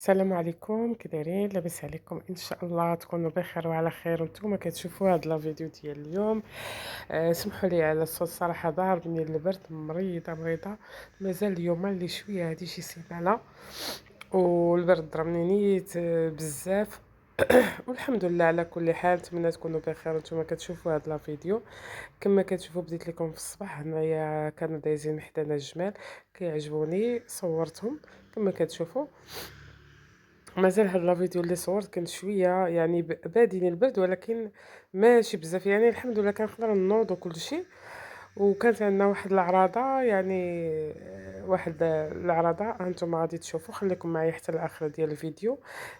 السلام عليكم، كي دايرين؟ لاباس عليكم؟ ان شاء الله تكونوا بخير وعلى خير. وانتم كتشوفوا هاد لا فيديو ديال اليوم. سمحوا لي على الصوت، صراحه ضاربني البرد، مريضه مازال اليوم اللي شويه هادي شي سيمانه، والبرد ضربني نيت بزاف. والحمد لله على كل حال. نتمنى تكونوا بخير وانتم كتشوفوا هاد لا فيديو. كما كتشوفوا بديت لكم في الصباح، هنايا كانوا دايزين حدانا الجمال كيعجبوني، صورتهم كما كتشوفوا. مازال هاد لا فيديو اللي صورت كنت شويه يعني بادين البرد، ولكن ماشي بزاف، يعني الحمد لله كنقدر نوض وكل شيء. وكانت عندنا واحد العراضه، يعني واحد العراضه هانتوما غادي تشوفوا. خليكم معايا حتى الاخر ديال الفيديو.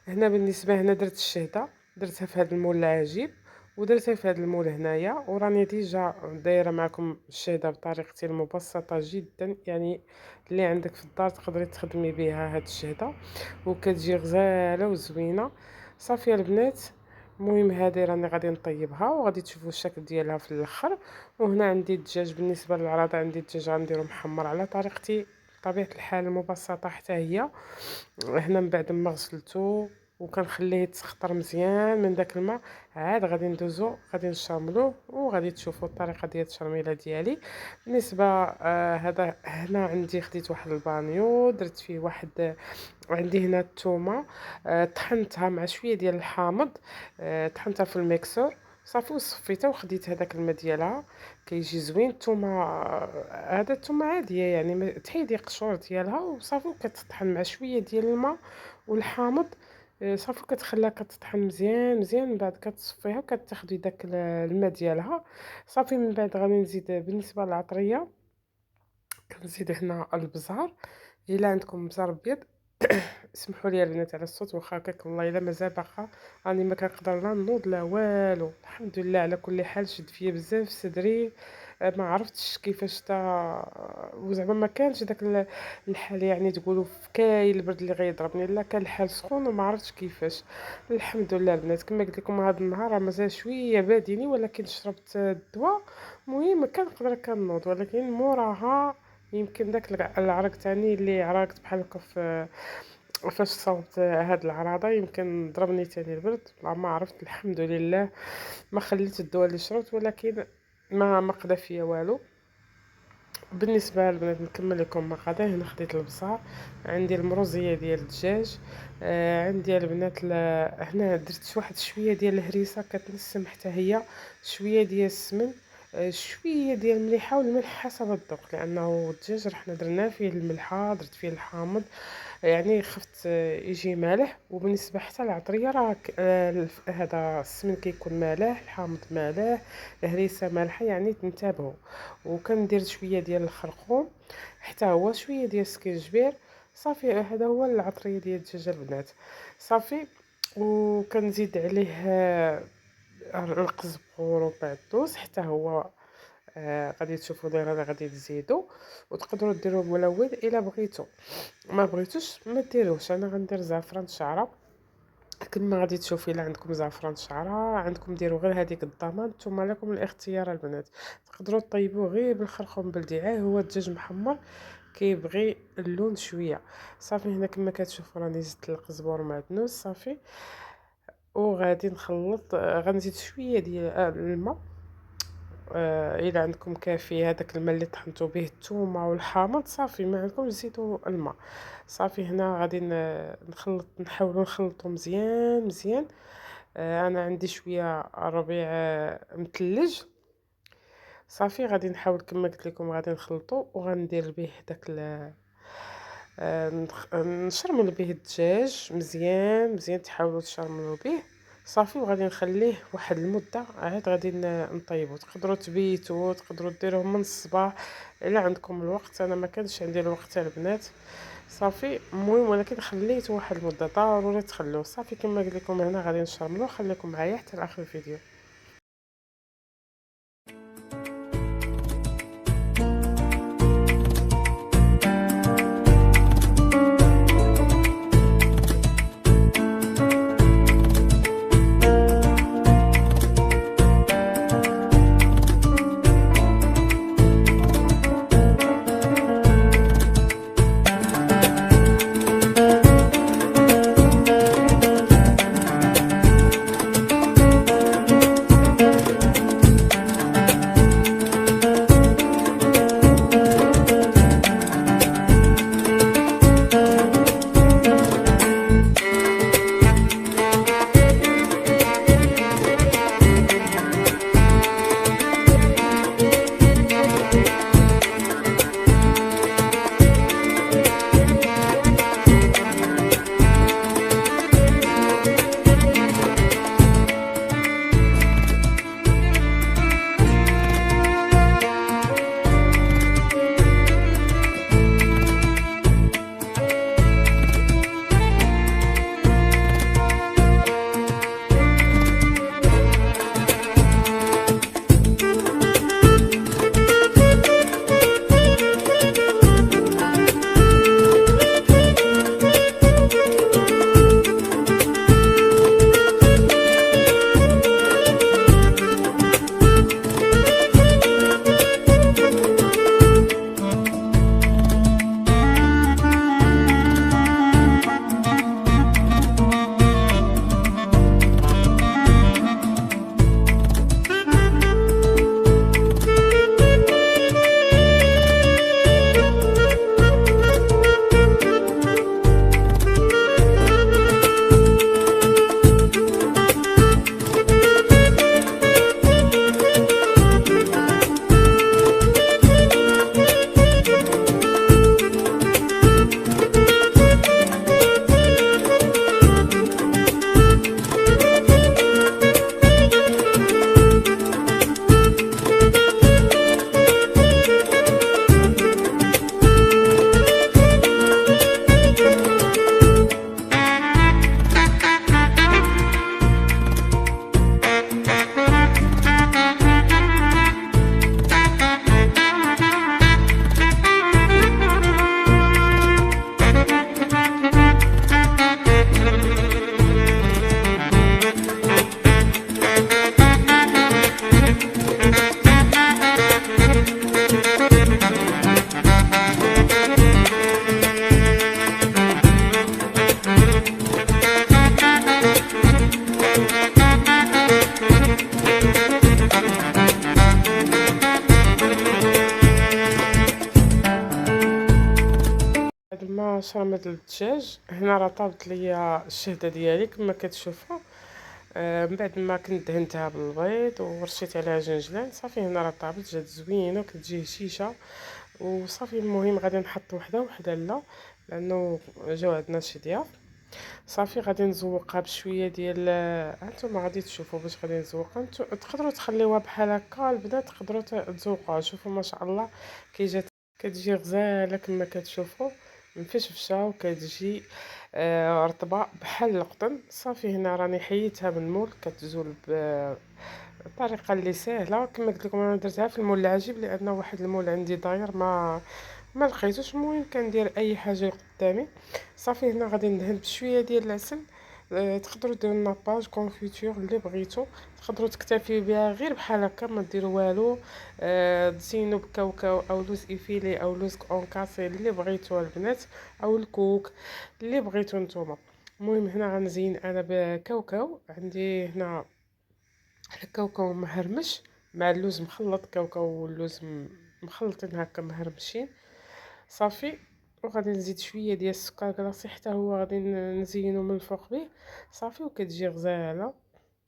هنا بالنسبه هنا درت الشهده، درتها في هذا المول العجيب، ودرتها في هذا المول هنايا، وراني ديجا دايره معكم الشهده بطريقتي المبسطه جدا، يعني اللي عندك في الدار تقدري تخدمي بها هاد الشهده، وكتجي غزاله وزوينه. صافي البنات، المهم هذه راني غادي نطيبها وغادي تشوفوا الشكل ديالها في الاخر. وهنا عندي الدجاج، بالنسبه للعراضه عندي الدجاج غنديرو محمر على طريقتي بطبيعه الحال المبسطه حتى هي. هنا من بعد ما غسلته وكنخليه يتسخطر مزيان من داك الماء، عاد غادي ندوزو غادي نشرملوه، وغادي تشوفوا الطريقه ديال التشرميله ديالي. بالنسبه هذا هنا عندي خديت واحد البانيو، درت فيه واحد، عندي هنا الثومه، طحنتها مع شويه ديال الحامض، طحنتها في الميكسور صافي، وصفيتها وخديت هذاك الماء ديالها كيجي زوين. الثومه هذا الثومه عاديه، يعني تحيدي القشور ديالها وصافي، وكتطحن مع شويه ديال الماء والحامض. صافي كتخليها كتطحن مزيان مزيان، من بعد كتصفيها وكتاخدي داك الماء ديالها. صافي من بعد غادي نزيد بالنسبه للعطريه، كنزيد هنا البزار. الا عندكم بزار ابيض سمحوا لي البنات على الصوت، واخا هكاك والله الا مازال باقا راني ما كنقدر لا نوض لا والو. الحمد لله على كل حال، شد فيا بزاف صدري. ما عرفتش كيفاش تا، وزعما ما كانش داك الحال، يعني تقولوا في كاين البرد اللي غيضربني، لا كان الحال سخون وما عرفتش كيفاش. الحمد لله البنات، كما قلت لكم هذا النهار راه مازال شويه باديني، ولكن شربت الدواء. المهم كنقدر كنوض، ولكن موراها يمكن داك العرق تاني اللي عرقت بحال هكا فاش صوبت هاد العراضه، يمكن ضربني تاني البرد. ما عرفت، الحمد لله ما خليت الدواء اللي شربت، ولكن ما قدا فيا والو. بالنسبه للبنات نكمل لكم مقادير. هنا خديت البصار، عندي المروزيه ديال الدجاج، عندي البنات هنا درت واحد شويه ديال الهريسه كتنسم حتى هي، شويه ديال السمن، شويه ديال المليحه والملح حسب الذوق، لانه الدجاج رحنا درنا فيه الملحه، درت فيه الحامض، يعني خفت يجي مالح. وبالنسبه حتى للعطريه راه هذا السمن كيكون مالح، الحامض مالح، الهريسه مالحه، يعني تنتبهوا. وكندير شويه ديال الخرقوم، حتى هو شويه ديال السكينجبير. صافي هذا هو العطريه ديال الدجاج البنات. صافي وكنزيد عليه القزبور وبعدوس حتى هو. غادي تشوفوا دايره غادي تزيدوا، وتقدروا ديروا ملون الا بغيتوا. ما بغيتوش ما ديروش. انا غندير زعفران الشعره كما غادي تشوفي. الا عندكم زعفران الشعره عندكم ديروا غير هذيك الضمان، نتوما لكم الاختيار البنات. تقدروا طيبوه غير بالخرخوم بلدي، هو الدجاج محمر كيبغي اللون شويه. صافي هنا كما كتشوفوا راني زدت القزبر ومعدنوس صافي، وغادي نخلط. غنزيد شويه ديال الماء، الا عندكم كافي هذاك الماء اللي طحنتو به الثومه والحامض. صافي ما عندكم زيدوا الماء. صافي هنا غادي نخلط، نحاولوا نخلطو مزيان مزيان. انا عندي شويه ربيع مثلج. صافي غادي نحاول كما قلت لكم غادي نخلطو، وغندير به داك نشرمل به الدجاج مزيان مزيان، تحاولوا تشرملوا به. صافي وغادي نخليه واحد المده، عاد غادي نطيبو. تقدروا تبيتوا، تقدروا ديروه من الصباح الا عندكم الوقت. انا ما كانش عندي الوقت البنات. صافي المهم، ولكن خليته واحد المده، ضروري تخلوه. صافي كما قلت لكم هنا غادي نشرملو. خليكم معايا حتى لاخر الفيديو. شرمة الدجاج. هنا راه طابت ليا الشهده ديالي كما كتشوفوا. من بعد ما كنت دهنتها بالبيض ورشيت عليها جنجلان، صافي هنا راه طابت، جات زوينه وكتجي هشيشه وصافي. المهم غادي نحط وحده وحده لا، لانه جاو عندنا شي ضياف. صافي غادي نزوقها بشويه ديال هانتوما غادي تشوفوا باش غادي نزوقها. نتو تقدروا تخليوها بحال هكا البنات، تقدروا تزوقوها. شوفوا ما شاء الله كي جات، كتجي غزاله كما كتشوفوا، مفشفشه وكتجي رطبه بحال القطن. صافي هنا راني حيدتها من المول، كتزول بطريقه اللي سهله. كما قلت لكم انا درتها في المول العجيب، لان واحد المول عندي داير ما لقيتوش. المهم كندير اي حاجه قدامي. صافي هنا غادي ندهن بشويه ديال العسل. تقدروا ديروا ناباج كونفيتور اللي بغيتو، تقدروا تكتفيو بها غير بحال هكا ما ديروا والو. تزينوا بكاوكاو او لوز ايفيلي او لوز اونكاسي اللي بغيتو البنات، او الكوك اللي بغيتو نتوما. المهم هنا غنزين انا بكاوكاو. عندي هنا الكاوكاو مهرمش مع اللوز مخلط، كاوكاو واللوز مخلطين هكا مهرمشين. صافي وغادي نزيد شويه ديال السكر كلاصي حتى هو غادي نزينو من الفوق به. صافي وكتجي غزاله.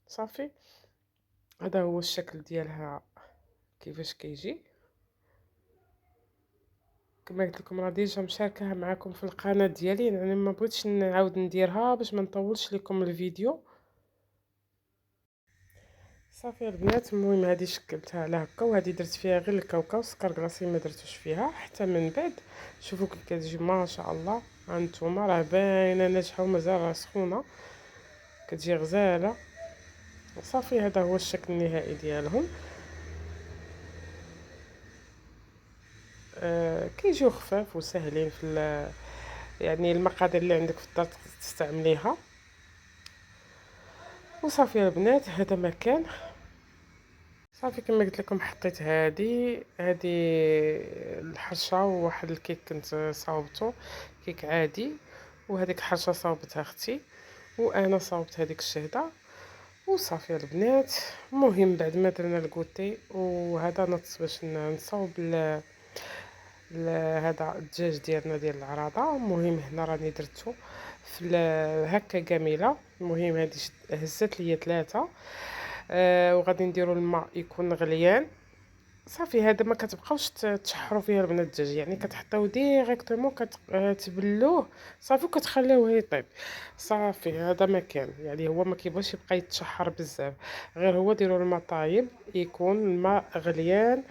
صافي هذا هو الشكل ديالها كيفاش كيجي. كما قلت لكم راه ديجا مشاركاها معكم في القناه ديالي، يعني ما بغيتش نعاود نديرها باش ما نطولش لكم الفيديو. صافي البنات، المهم هذه شكلتها على هكا، وهذه درت فيها غير الكاوكاو، سكر كلاصي ما درتوش فيها حتى من بعد. شوفوا كي كتجي ما شاء الله. هانتوما راه باينه ناجحه ومازال راه سخونه، كتجي غزاله. صافي هذا هو الشكل النهائي ديالهم. كيجيو خفاف وسهلين في يعني المقادير اللي عندك في الدار تستعمليها. وصافي يا البنات هذا ما كان. صافي كما قلت لكم حطيت هذه الحرشه وواحد الكيك كنت صاوبته، كيك عادي. وهذيك الحرشه صاوبتها اختي، وانا صاوبت هذيك الشهده. وصافي البنات، المهم بعد ما درنا الكوتي وهذا نط باش نصاوب هذا الدجاج ديالنا ديال العراضه. المهم هنا راني درتو في هكا جميله. المهم هذه هزت ليا 3. وغادي نديرو الماء يكون غليان. صافي هذا ما كتبقاوش تشحروا فيها البنات الدجاج، يعني كتحطيو ديريكتومون كتبلوه. صافي وكتخليوه يطيب. صافي هذا ما كان، يعني هو ما كيبغيش يبقى يتشحر بزاف، غير هو ديروا الماء طايب، يكون الماء غليان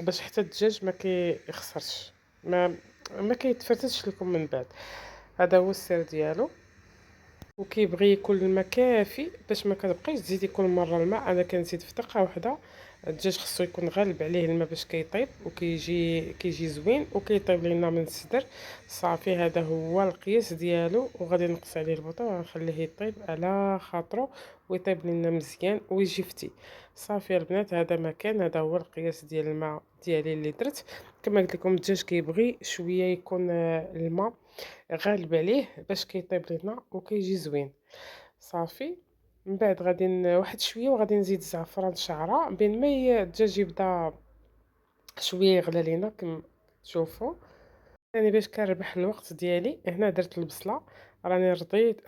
باش حتى الدجاج ما كيخسرش، ما كيتفتتش لكم من بعد. هذا هو السر ديالو. وكيبغي يكون الماء كافي باش ما كتبقايش تزيدي كل مره الماء. انا كنزيد في دقه واحده. الدجاج خصو يكون غالب عليه الماء باش كيطيب وكيجي زوين وكيطيب لينا من الصدر. صافي هذا هو القياس ديالو، وغادي نقص عليه البوطه ونخليه يطيب على خاطرو ويطيب لينا مزيان ويجي فتي. صافي البنات هذا ما كان، هذا هو القياس ديال الماء ديالي اللي درت. كما قلت لكم الدجاج كيبغي شويه يكون الماء غالب عليه باش كيطيب لينا وكيجي زوين. صافي من بعد غادي واحد شويه وغادي نزيد زعفران شعره بين ما الدجاج يبدا شويه يغلى لينا كما تشوفوا. يعني باش كنربح الوقت ديالي هنا درت البصله. راني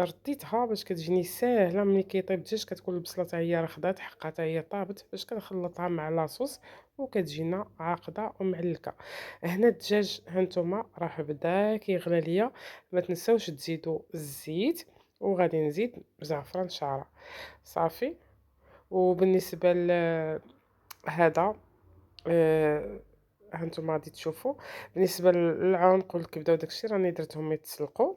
رديتها باش كتجيني ساهله. ملي كيطيب الدجاج كتكون البصله حتى هي رخدات حقا حتى هي طابت، باش كنخلطها مع لاصوص وكتجينا عاقده ومعلكه. هنا الدجاج هانتوما راه بدا كيغلى ليا. ما تنساوش تزيدوا الزيت، وغادي نزيد زعفران شعره. صافي. وبالنسبه لهذا هانتوما غادي تشوفوا بالنسبه للعنق والكبده وداكشي راني درتهم يتسلقوا.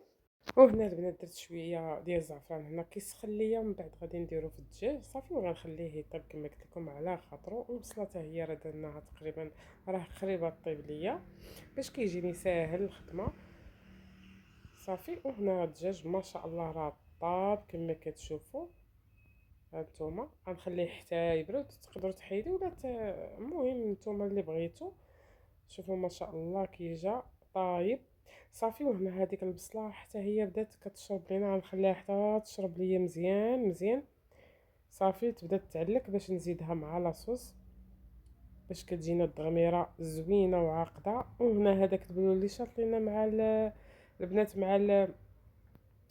وهنا البنات درت شويه ديال الزعفران هنا كيسخن ليا. من بعد غادي نديرو في الدجاج صافي وغنخليه يطيب كما قلت لكم على خاطرو. والبصله حتى هي راه درناها تقريبا راه قريبه طيب ليا باش كيجيني ساهل الخدمه. صافي وهنا الدجاج ما شاء الله راه طاب كما كتشوفوا. هانتوما غنخليه حتى يبرد، تقدروا تحيدوا ولا المهم نتوما اللي بغيتو. شوفوا ما شاء الله كي جا طايب. صافي وهنا هذيك البصله حتى هي بدات كتشرب لينا، غنخليها حتى تشرب ليا مزيان مزيان. صافي تبدا تعلك باش نزيدها مع لاصوص باش كتجينا الدغميره زوينه وعاقده. وهنا هذاك البلول اللي شاط لينا مع البنات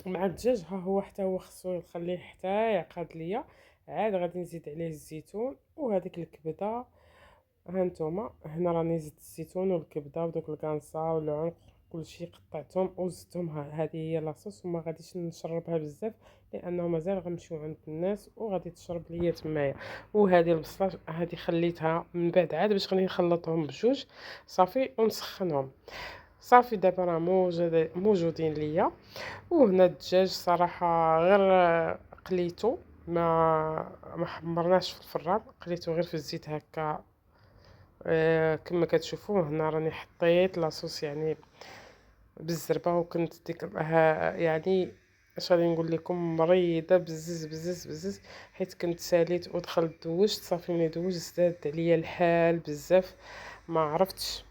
مع الدجاج، ها هو حتى هو خصو نخليه حتى يعقد ليا. عاد غادي نزيد عليه الزيتون وهذيك الكبده. ها نتوما هنا راني زدت الزيتون والكبده ودوك الكانصا والعنق، كلشي قطعتهم وزدتهم. هذه هي لاصوص، وما غاديش نشربها بزاف لانه مازال غنمشيو عند الناس وغادي تشرب ليا تمايا. وهذه البصله هذه خليتها من بعد عاد باش غادي نخلطهم بجوج صافي ونسخنهم. صافي دابا راه موجودين ليا. وهنا الدجاج صراحة غير قليتو، ما حمرناش في الفران، قليتو غير في الزيت هكا. كما كتشوفوا هنا راني حطيت لاصوص يعني بالزربه، وكنت ديك يعني اش غادي نقول لكم، مريضه بزز بزز بزز، حيت كنت ساليت ودخلت دوشت. صافي ملي دوشت زاد عليا الحال بزاف، ما عرفتش.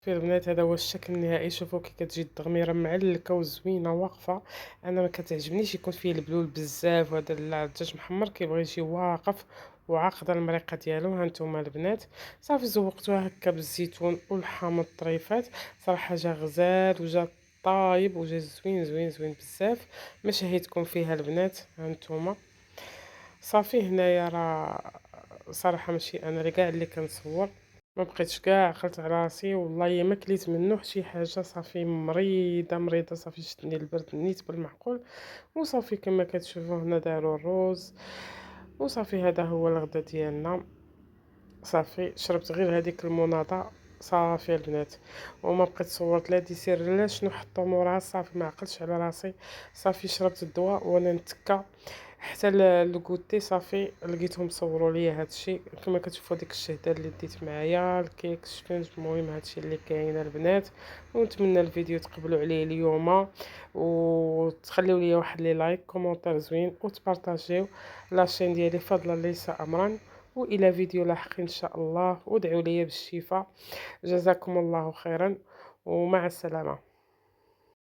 في البنات هذا هو الشكل النهائي. شوفوا كي كتجي التغميره معلكه وزوينه واقفه. انا ما كتعجبنيش يكون فيه البلول بزاف، وهذا الدجاج محمر كيبغي يجي واقف وعاقده المريقه ديالو. ها نتوما البنات صافي زوقتوها هكا بالزيتون والحامض الطريفات. صراحه جا غزال وجا طايب وجا زوين زوين زوين بزاف. ما شهيتكم فيها البنات. ها نتوما صافي هنايا راه صراحه ماشي انا اللي كاع اللي كنصور، ما بقيتش كاع عقلت على راسي والله ما كليت منه حتى حاجه. صافي مريضه مريضه، صافي شدني البرد نيت بالمعقول. وصافي كما كتشوفوا هنا داروا الروز. وصافي هذا هو الغدا ديالنا. صافي شربت غير هذيك المناضه صافي البنات، وما بقيت صورت لا ديسير لا شنو حطوا موراها. صافي ما عقلتش على راسي. صافي شربت الدواء وانا نتكا حتى الكوتي. صافي لقيتهم صوروا لي هادشي كما كتشوفوا ديك الشهده اللي ديت معايا الكيك الشفنج. المهم هادشي اللي كاين البنات، ونتمنى الفيديو تقبلوا عليه اليوم، وتخليوا لي واحد لي لايك كومونتير زوين وتبارطاجيو لاشين ديالي فضلا ليس امرا. والى فيديو لاحق ان شاء الله، وادعوا لي بالشفاء. جزاكم الله خيرا ومع السلامه.